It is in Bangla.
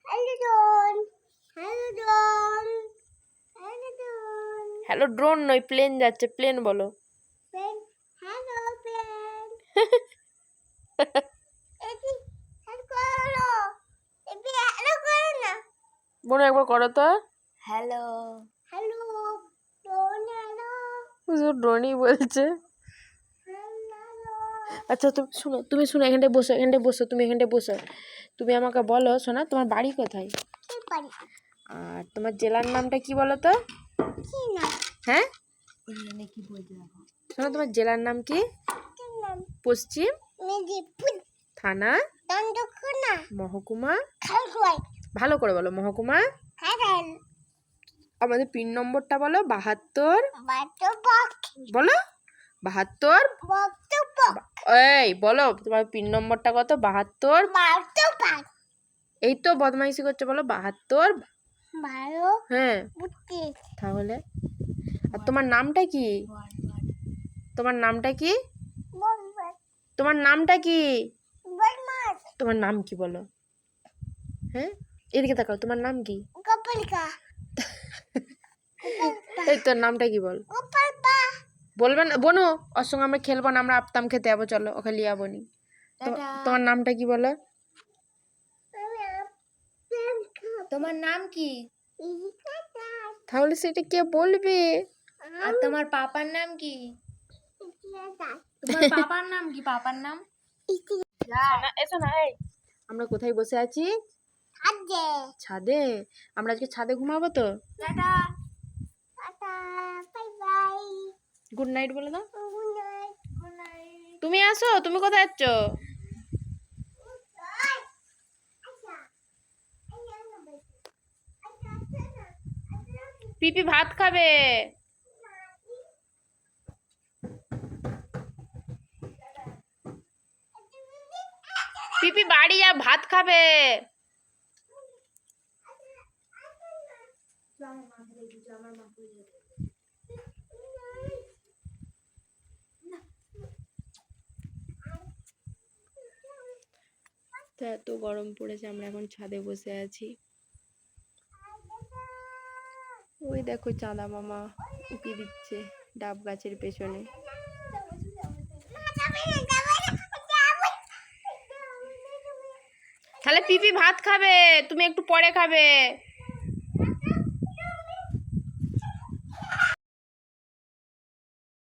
Hello drone, hello drone, hello drone. Hello drone নয়, প্লেন যাচ্ছে, প্লেন বলো। Plane, hello plane. এটি হ্যালো করো, এটি হ্যালো করো না। বোনো একবার করো তো। হ্যালো, হ্যালো ড্রোন, হ্যালো ড্রোনই বলছে। হ্যালো। আচ্ছা তুমি শুনো, এখানটায় বসো, এখানটায় বসো, তুমি এখানটায় বসো। তুমি আমাকে বলো শোনা, তোমার বাড়ি কোথায়? কি পারি? আর তোমার জেলার নামটা কি বলো তো? কি না? হ্যাঁ কি বলতে দেখো? শোনো, তোমার জেলার নাম কি? কি নাম? পশ্চিম মেদিনীপুর, থানা, চন্দ্রকোনা, মহকুমা। খাগড়ায়, ভালো করে বলো, মহকুমা। খাগড়ায়, আমাদের পিন নম্বরটা বলো। 72 বাটুবক, বলো। 72 বাটুবক, এই বলো তোমার পিন নম্বরটা কত? 72। বাটুবক। এই তো বদমাইশি করছে, বলো 72। ভালো হ্যাঁ বুদ্ধি। তাহলে আর তোমার নামটা কি? তোমার নামটা কি? বলবে, তোমার নামটা কি? বলমাস, তোমার নাম কি বলো? হ্যাঁ এদিকে তাকাও, তোমার নাম কি? গোপালকা, এই তোর নামটা কি বল? গোপালপা। বলবে না বোনো, ওর সঙ্গে আমরা খেলবো না, আমরা আপতাম খেতে যাবো, চলো ওকে লিয়ে যাবো নি। তোমার নামটা কি বলো? তোমার নাম কি? তাহলে সেটা কে বলবে? আর তোমার পাপার নাম কি? তোমার পাপার নাম কি? পাপার নাম? এসো না, এই আমরা কোথায় বসে আছি? ছাদে। আমরা আজকে ছাদে ঘুমাবো তো। Tata, tata, bye bye, good night বলে দাও। Good night, good night. তুমি আসো, তুমি কোথায় যাচ্ছ? পিপি ভাত খাবে। পিপি বাড়ি যা, ভাত খাবে। তো এত গরম পড়েছে, আমরা এখন ছাদে বসে আছি। ওই দেখো চাঁদা মামা উকি দিচ্ছে ডাব গাছের পেছনে। তাহলে পিপি ভাত খাবে, তুমি একটু পরে খাবে।